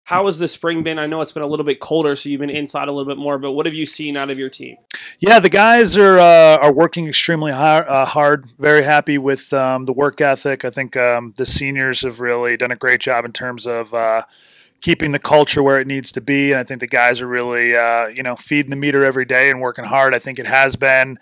How has the spring been? I know it's been a little bit colder, so you've been inside a little bit more, but what have you seen out of your team? Yeah, the guys are working extremely hard. Very happy with the work ethic. I think the seniors have really done a great job in terms of keeping the culture where it needs to be, and I think the guys are really feeding the meter every day and working hard. I think it has been.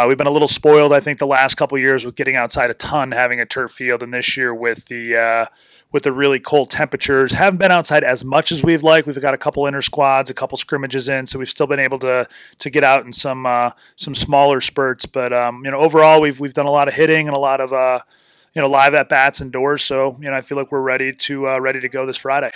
We've been a little spoiled, I think, the last couple of years with getting outside a ton, having a turf field, and this year with the really cold temperatures. Haven't been outside as much as we've liked. We've got a couple inter squads, a couple scrimmages in, so we've still been able to get out in some smaller spurts. But overall, we've done a lot of hitting and a lot of live at bats indoors. So I feel like we're ready to go this Friday.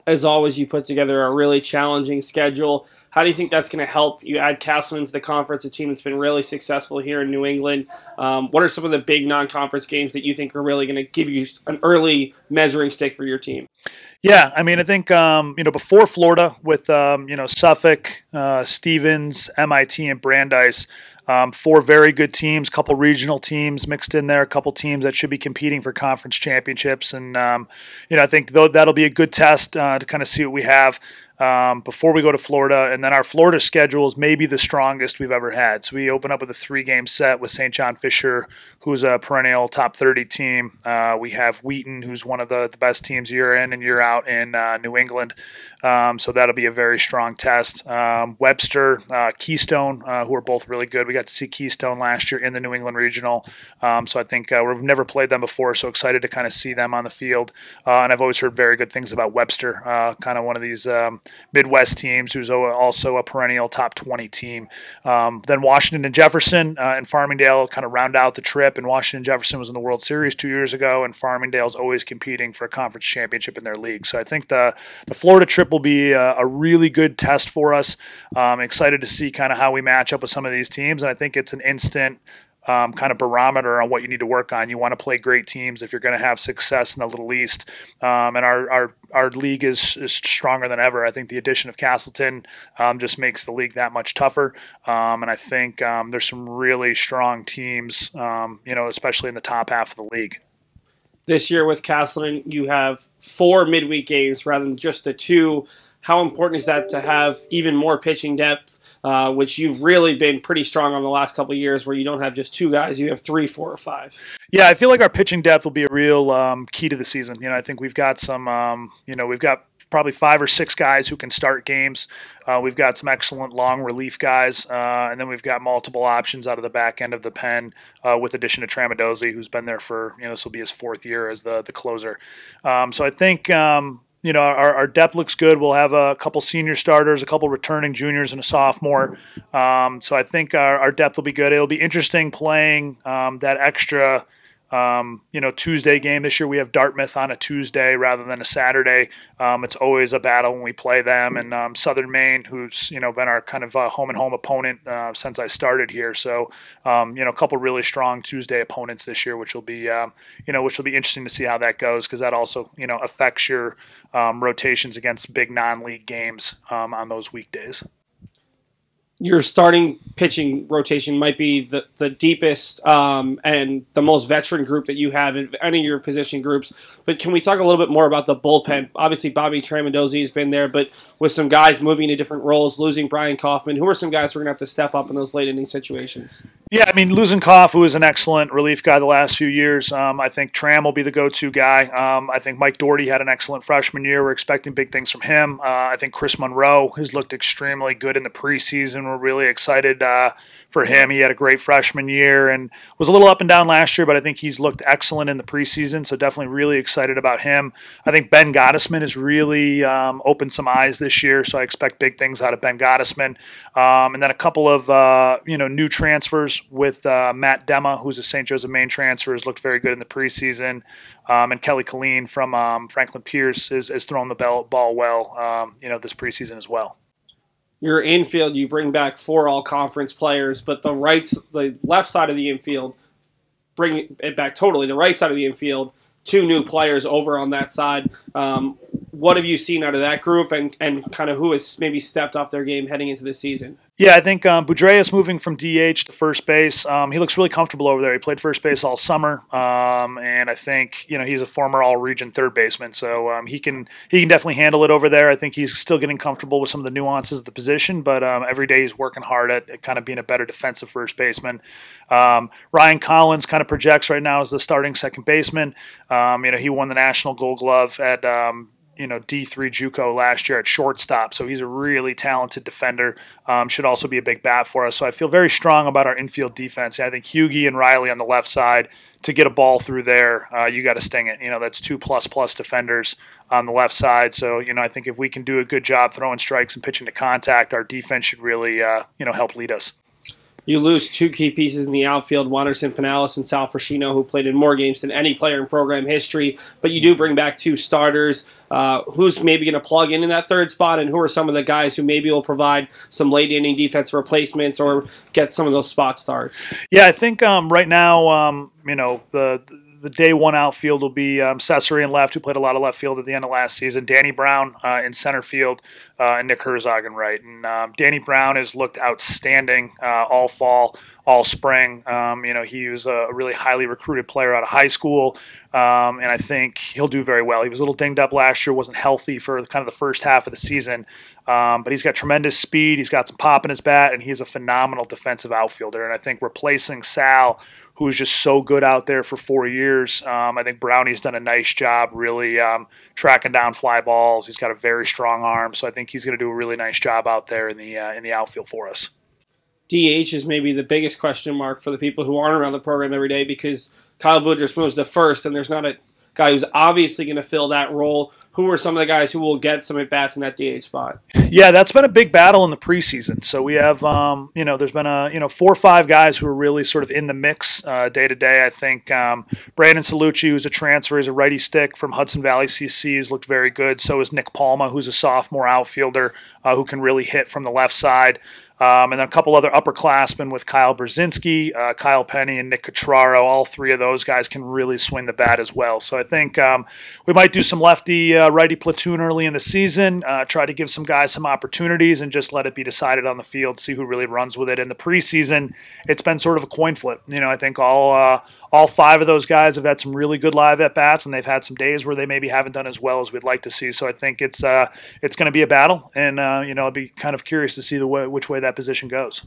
As always, you put together a really challenging schedule. How do you think that's going to help you add Castleton to the conference, a team that's been really successful here in New England? What are some of the big non-conference games that you think are really going to give you an early measuring stick for your team? Yeah, I mean, I think before Florida with Suffolk, Stevens, MIT, and Brandeis. 4 very good teams, couple regional teams mixed in there, a couple teams that should be competing for conference championships. And, I think that'll be a good test to kind of see what we have before we go to Florida. And then our Florida schedule is maybe the strongest we've ever had. So we open up with a 3-game set with St. John Fisher, who's a perennial top 30 team. We have Wheaton, who's one of the best teams year in and year out in New England. So that'll be a very strong test. Webster, Keystone, who are both really good. We got to see Keystone last year in the New England Regional. So I think we've never played them before, so excited to kind of see them on the field. And I've always heard very good things about Webster, kind of one of these Midwest teams who's also a perennial top 20 team. Then Washington and Jefferson and Farmingdale kind of round out the trip. And Washington and Jefferson was in the World Series 2 years ago, and Farmingdale's always competing for a conference championship in their league. So I think the Florida trip will be a really good test for us. Excited to see kind of how we match up with some of these teams, and I think it's an instant kind of barometer on what you need to work on. You want to play great teams if you're going to have success in the Little East. And our league is stronger than ever. I think the addition of Castleton just makes the league that much tougher. And I think there's some really strong teams, especially in the top half of the league. This year with Castleton, you have 4 midweek games rather than just the 2. How important is that to have even more pitching depth, which you've really been pretty strong on the last couple of years, where you don't have just 2 guys, you have 3, 4, or 5? Yeah, I feel like our pitching depth will be a real key to the season. I think we've got some, we've got probably 5 or 6 guys who can start games. We've got some excellent long relief guys, and then we've got multiple options out of the back end of the pen with addition to Tramadozzi, who's been there for, this will be his 4th year as the closer. So I think, our depth looks good. We'll have a couple senior starters, a couple returning juniors, and a sophomore. So I think our depth will be good. It'll be interesting playing that extra Tuesday game. This year we have Dartmouth on a Tuesday rather than a Saturday. It's always a battle when we play them. And Southern Maine, who's been our kind of home and home opponent since I started here. So a couple really strong Tuesday opponents this year, which will be interesting to see how that goes, because that also affects your rotations against big non-league games on those weekdays. Your starting pitching rotation might be the deepest and the most veteran group that you have in any of your position groups. But can we talk a little bit more about the bullpen? Obviously, Bobby Tramadozzi has been there, but with some guys moving to different roles, losing Brian Kaufman, who are some guys who are going to have to step up in those late inning situations? Yeah, I mean, losing Koff, who was an excellent relief guy the last few years. I think Tram will be the go-to guy. I think Mike Doherty had an excellent freshman year. We're expecting big things from him. I think Chris Monroe has looked extremely good in the preseason. We're really excited for him. He had a great freshman year and was a little up and down last year, but I think he's looked excellent in the preseason, so definitely really excited about him. I think Ben Gottesman has really opened some eyes this year, so I expect big things out of Ben Gottesman. And then a couple of new transfers with Matt Dema, who's a St. Joseph Maine transfer, has looked very good in the preseason. And Kelly Colleen from Franklin Pierce is throwing the ball well this preseason as well. Your infield, you bring back 4 all-conference players, but the left side of the infield, bring it back totally. The right side of the infield, 2 new players over on that side. what have you seen out of that group, and kind of who has maybe stepped up their game heading into the season? Yeah, I think Boudreas moving from DH to first base. He looks really comfortable over there. He played first base all summer, and I think he's a former All-Region third baseman, so he can definitely handle it over there. I think he's still getting comfortable with some of the nuances of the position, but every day he's working hard at kind of being a better defensive first baseman. Ryan Collins kind of projects right now as the starting second baseman. He won the National Gold Glove at D3 JUCO last year at shortstop, so he's a really talented defender. Should also be a big bat for us. So I feel very strong about our infield defense. I think Hughie and Riley on the left side, to get a ball through there, you got to sting it. That's 2++ defenders on the left side. So I think if we can do a good job throwing strikes and pitching to contact, our defense should really help lead us. You lose two key pieces in the outfield, Wanderson Pinellas and Sal Frascino, who played in more games than any player in program history, but you do bring back two starters. Who's maybe going to plug in that third spot, and who are some of the guys who maybe will provide some late-inning defensive replacements or get some of those spot starts? Yeah, I think right now, the day one outfield will be Cesare in left, who played a lot of left field at the end of last season, Danny Brown in center field, and Nick Herzog in right. And Danny Brown has looked outstanding all fall, all spring. He was a really highly recruited player out of high school, and I think he'll do very well. He was a little dinged up last year, wasn't healthy for kind of the first half of the season, but he's got tremendous speed. He's got some pop in his bat, and he's a phenomenal defensive outfielder. And I think replacing Sal, who was just so good out there for 4 years. I think Brownie's done a nice job really tracking down fly balls. He's got a very strong arm, so I think he's going to do a really nice job out there in the outfield for us. DH is maybe the biggest question mark for the people who aren't around the program every day, because Kyle Boudreas moves to first, and there's not a guy who's obviously going to fill that role. Who are some of the guys who will get some at-bats in that DH spot? Yeah, that's been a big battle in the preseason. So we have, there's been 4 or 5 guys who are really sort of in the mix day to day. I think Brandon Salucci, who's a transfer, is a righty stick from Hudson Valley CC, has looked very good. So is Nick Palma, who's a sophomore outfielder who can really hit from the left side. And then a couple other upperclassmen with Kyle Brzezinski, Kyle Penny, and Nick Catraro. All 3 of those guys can really swing the bat as well. So I think we might do some lefty-righty platoon early in the season, try to give some guys some opportunities and just let it be decided on the field, see who really runs with it. In the preseason, it's been sort of a coin flip. I think all 5 of those guys have had some really good live at-bats, and they've had some days where they maybe haven't done as well as we'd like to see. So I think it's going to be a battle, and I'll be kind of curious to see which way that position goes.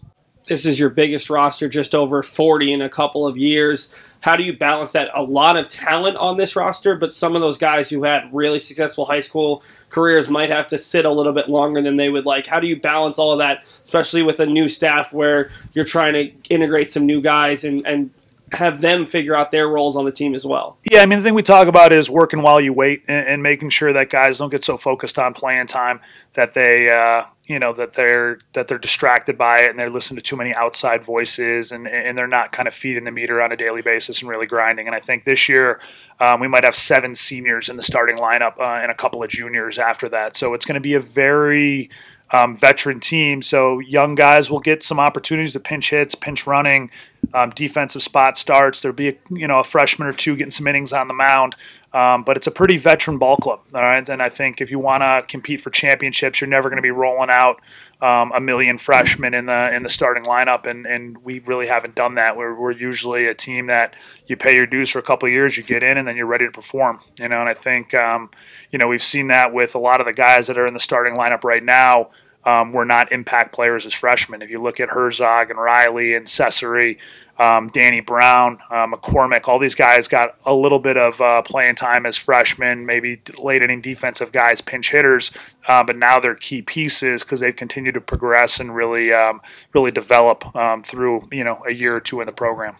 This is your biggest roster, just over 40 in a couple of years. How do you balance that? A lot of talent on this roster, but some of those guys who had really successful high school careers might have to sit a little bit longer than they would like. How do you balance all of that, especially with a new staff where you're trying to integrate some new guys and have them figure out their roles on the team as well? Yeah, the thing we talk about is working while you wait and making sure that guys don't get so focused on playing time that they that they're distracted by it and they're listening to too many outside voices and they're not kind of feeding the meter on a daily basis and really grinding. And I think this year we might have 7 seniors in the starting lineup and a couple of juniors after that. So it's going to be a very veteran team. So young guys will get some opportunities to pinch hits, pinch running, defensive spot starts. There'll be a freshman or 2 getting some innings on the mound. But it's a pretty veteran ball club, all right? And I think if you want to compete for championships, you're never going to be rolling out a million freshmen in the starting lineup, and we really haven't done that. We're usually a team that you pay your dues for a couple of years, you get in, and then you're ready to perform. And I think we've seen that with a lot of the guys that are in the starting lineup right now. Were not impact players as freshmen. If you look at Herzog and Riley and Cesare, Danny Brown, McCormick, all these guys got a little bit of playing time as freshmen, maybe late inning defensive guys, pinch hitters, but now they're key pieces because they've continued to progress and really develop through a year or 2 in the program.